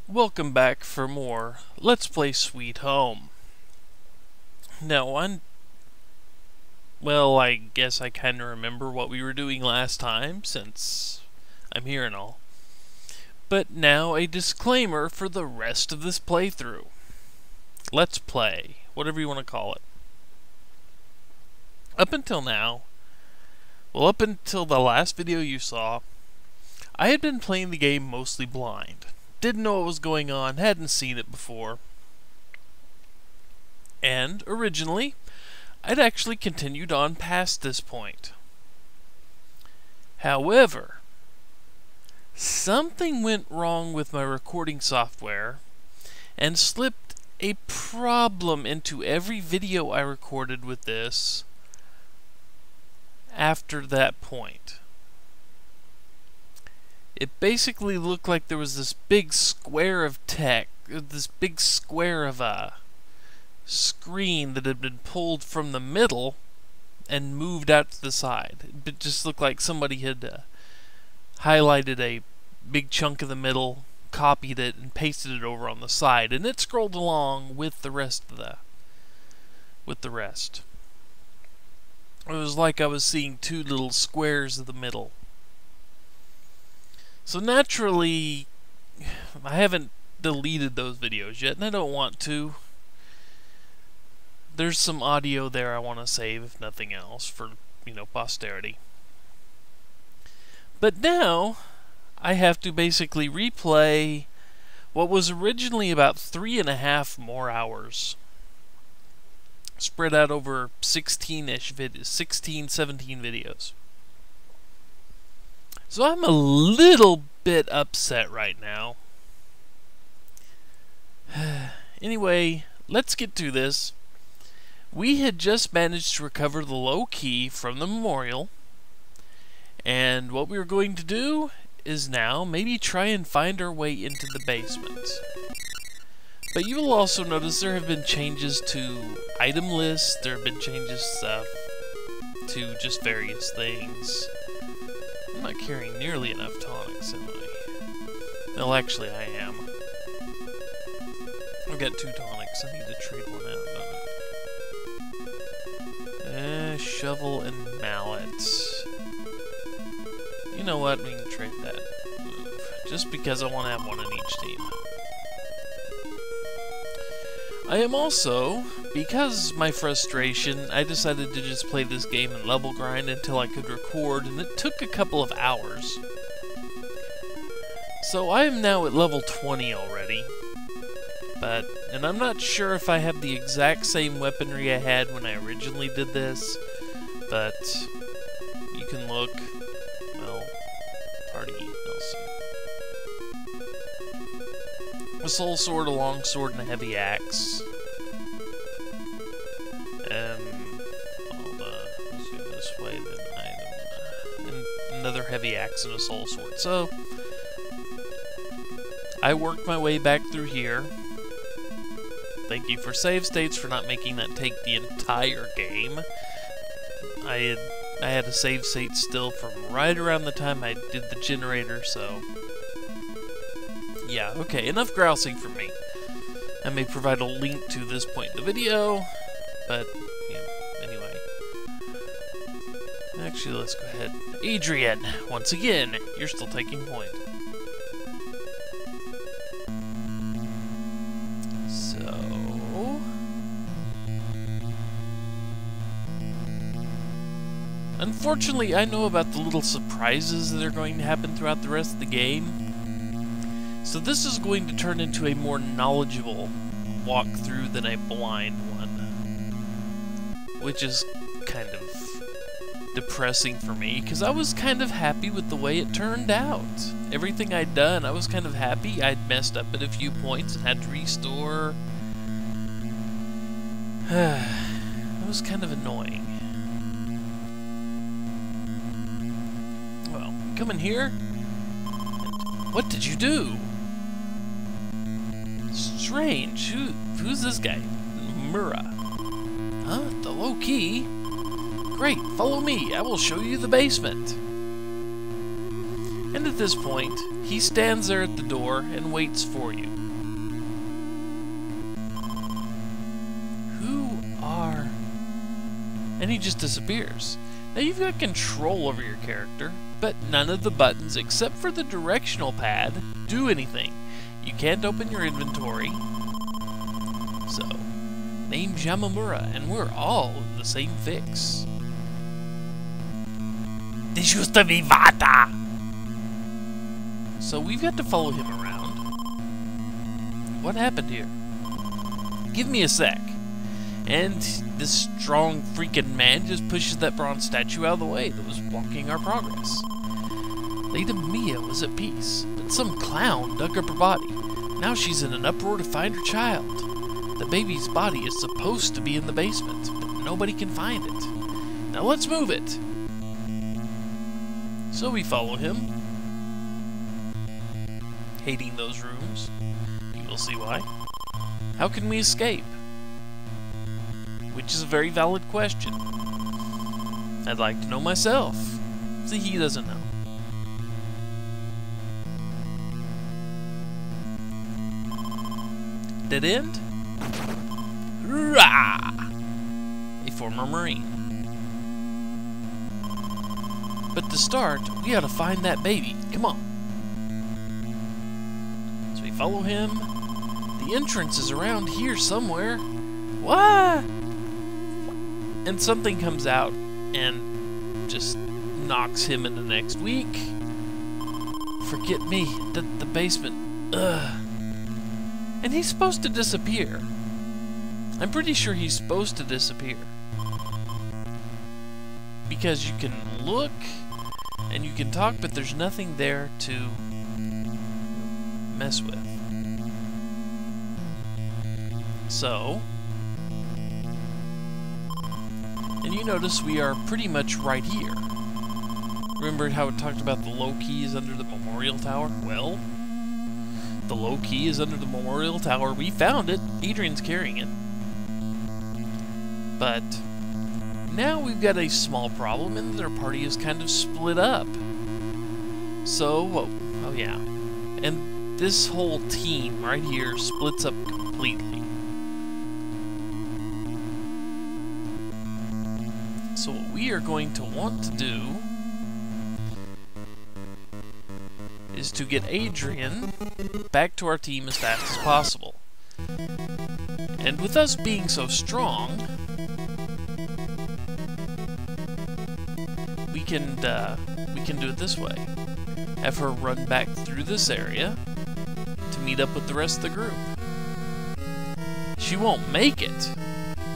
Welcome back for more Let's Play Sweet Home. Now, I guess I kind of remember what we were doing last time, since I'm here and all. But now a disclaimer for the rest of this playthrough. Let's Play, whatever you want to call it. Up until now, up until the last video you saw, I had been playing the game mostly blind. Didn't know what was going on, hadn't seen it before. And, originally, I'd actually continued on past this point. However, something went wrong with my recording software and slipped a problem into every video I recorded with this after that point. It basically looked like there was this big square of this big square of a screen that had been pulled from the middle and moved out to the side. It just looked like somebody had highlighted a big chunk of the middle, copied it, and pasted it over on the side, and it scrolled along with the rest of the It was like I was seeing two little squares of the middle. So naturally, I haven't deleted those videos yet, and I don't want to. There's some audio there I want to save, if nothing else, for, posterity. But now, I have to basically replay what was originally about 3.5 more hours. Spread out over 17 videos. So I'm a little bit upset right now. Anyway, let's get to this. We had just managed to recover the low key from the memorial, and what we were going to do is now maybe try and find our way into the basement. But you will also notice there have been changes to item lists, there have been changes to just various things. I'm not carrying nearly enough tonics, am I? Well, actually, I am. I've got 2 tonics. I need to trade one out, don't I? Shovel and mallet. You know what? We can trade that move. Just because I want to have one in each team. I am also, because my frustration, I decided to just play this game and level grind until I could record, and it took a couple of hours. So I am now at level 20 already, and I'm not sure if I have the exact same weaponry I had when I originally did this, but you can look. Well, party, Nelson. A soul sword, a long sword, and a heavy axe. Let's go this way, then and another heavy axe and a soul sword. So, I worked my way back through here. Thank you for save states for not making that take the entire game. I had a save state still from right around the time I did the generator, so... Yeah, okay, enough grousing for me. I may provide a link to this point in the video, but, anyway. Actually, let's go ahead. Adrian, once again, you're still taking point. So... Unfortunately, I know about the little surprises that are going to happen throughout the rest of the game. So this is going to turn into a more knowledgeable walkthrough than a blind one. Which is kind of depressing for me, because I was kind of happy with the way it turned out. Everything I'd done, I was kind of happy. I'd messed up at a few points and had to restore. It was kind of annoying. Well, come in here. What did you do? Strange. Who's this guy? Mura. Huh? The low key? Great, follow me. I will show you the basement. And at this point, he stands there at the door and waits for you. Who are... And he just disappears. Now you've got control over your character, but none of the buttons except for the directional pad do anything. You can't open your inventory. So, name's Yamamura, and we're all in the same fix. This used to be Vata! So we've got to follow him around. What happened here? Give me a sec. And this strong freaking man just pushes that bronze statue out of the way that was blocking our progress. Lady Mia was at peace, but some clown dug up her body. Now she's in an uproar to find her child. The baby's body is supposed to be in the basement, but nobody can find it. Now let's move it. So we follow him, hating those rooms. You will see why. How can we escape? Which is a very valid question. I'd like to know myself. See, he doesn't know. Dead end? Hurrah! A former Marine. But to start, we gotta find that baby. Come on. So we follow him. The entrance is around here somewhere. What? And something comes out and just knocks him into next week. Forget me. The basement. Ugh. And he's supposed to disappear. I'm pretty sure he's supposed to disappear. Because you can look and you can talk, but there's nothing there to mess with. So, and you notice we are pretty much right here. Remember how it talked about the low key is under the memorial tower? Well, the low key is under the memorial tower. We found it. Adrian's carrying it. But now we've got a small problem, and their party is kind of split up. So, oh yeah. And this whole team right here splits up completely. So what we are going to want to do is to get Adrian back to our team as fast as possible. And with us being so strong, we can do it this way. Have her run back through this area to meet up with the rest of the group. She won't make it,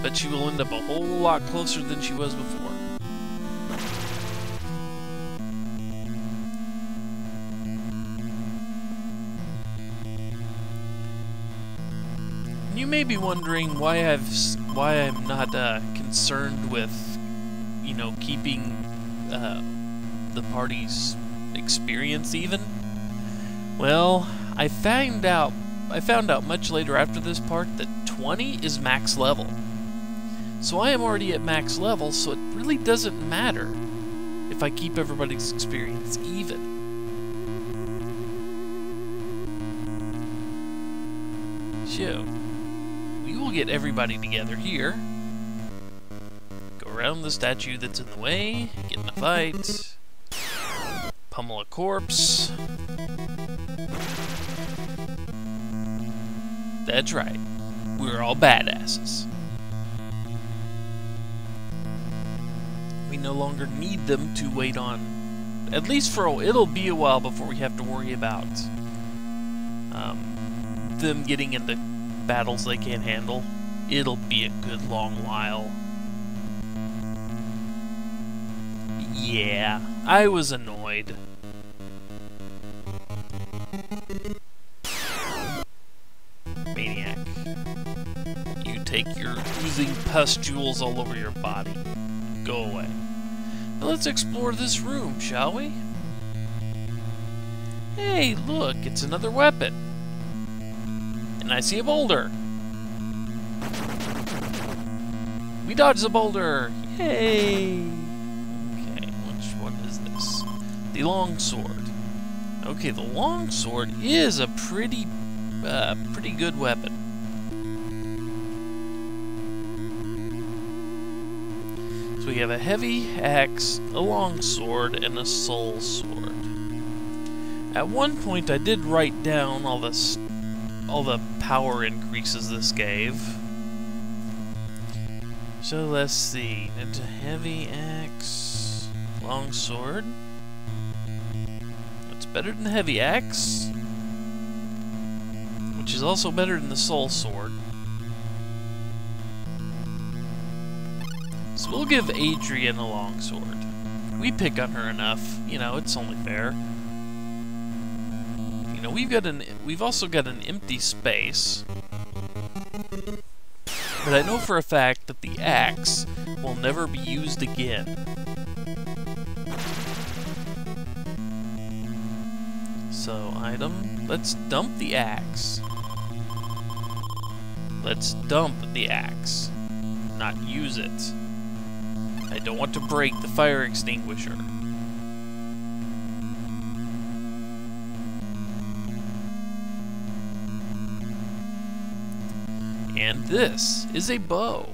but she will end up a whole lot closer than she was before. You may be wondering why I'm not concerned with, you know, keeping the party's experience even. Well, I found out much later after this part that 20 is max level. So I am already at max level, so it really doesn't matter if I keep everybody's experience even. So, we will get everybody together here. Go around the statue that's in the way, get in a fight, pummel a corpse. That's right, we're all badasses. We no longer need them to wait on, at least it'll be a while before we have to worry about them getting into battles they can't handle. It'll be a good long while. Yeah, I was annoyed. Maniac. You take your oozing pustules all over your body. Go away. Now let's explore this room, shall we? Hey, look, it's another weapon. And I see a boulder. We dodged the boulder! Yay! Okay, which one is this? The long sword. Okay, the longsword is a pretty good weapon. So we have a heavy axe, a longsword, and a soul sword. At one point, I did write down all the power increases this gave. So let's see. Into heavy axe, longsword. It's better than the heavy axe, which is also better than the soul sword. So we'll give Adrian a longsword. We pick on her enough, you know, it's only fair. You know, we've also got an empty space. But I know for a fact that the axe will never be used again. So, item, let's dump the axe. Let's dump the axe, not use it. I don't want to break the fire extinguisher. And this is a bow.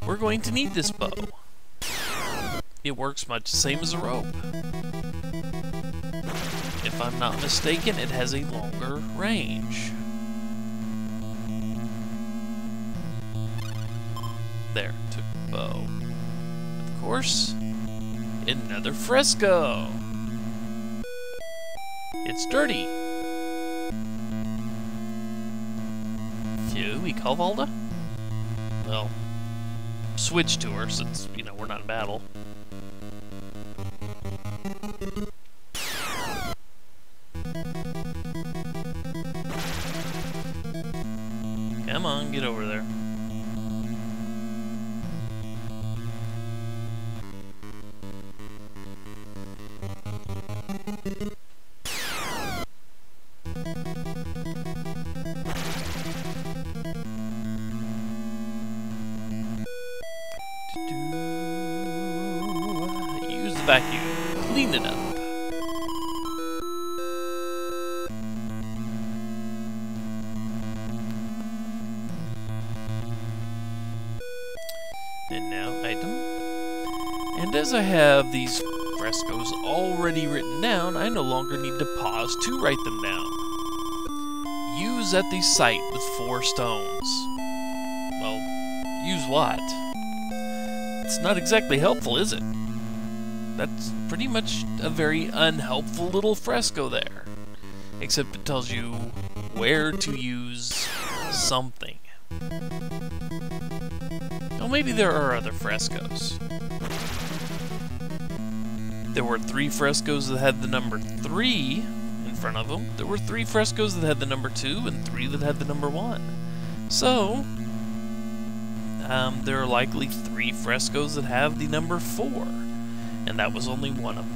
We're going to need this bow. It works much the same as a rope. If I'm not mistaken, it has a longer range. There, took the bow. Of course, another fresco. It's dirty. Phew, we call Valda? Well, switch to her since, you know, we're not in battle. Come on, get over there. Use the vacuum. Clean it up. And now, item. And as I have these frescoes already written down, I no longer need to pause to write them down. Use at the site with 4 stones. Well, use what? It's not exactly helpful, is it? That's pretty much a very unhelpful little fresco there. Except it tells you where to use something. Oh, maybe there are other frescoes. There were 3 frescoes that had the number 3 in front of them. There were 3 frescoes that had the number 2 and 3 that had the number 1. So, there are likely 3 frescoes that have the number 4, and that was only one of them.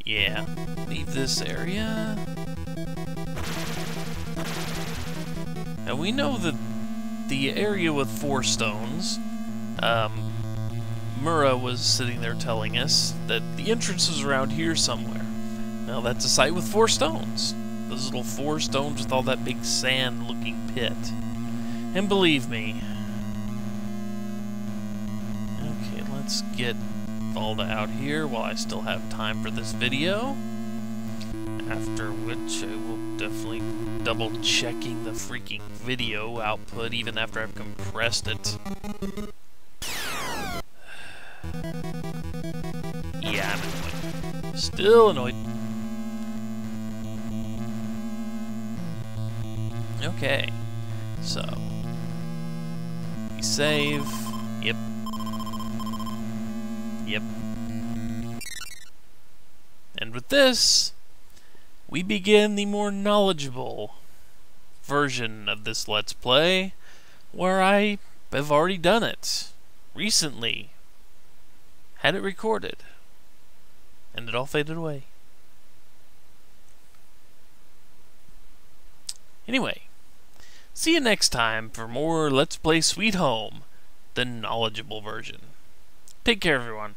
Yeah, leave this area. And we know that the area with 4 stones, Mura was sitting there telling us that the entrance was around here somewhere. Well, that's a site with 4 stones. Those little 4 stones with all that big sand-looking pit. And believe me... Okay, let's get Valda out here while I still have time for this video. After which I will definitely double-checking the freaking video output even after I've compressed it. Yeah, I'm annoyed. Still annoyed. Okay, so we save. Yep. Yep. And with this, we begin the more knowledgeable version of this Let's Play, where I have already done it recently. Had it recorded, and it all faded away. Anyway, See you next time for more Let's Play Sweet Home, the knowledgeable version. Take care, everyone.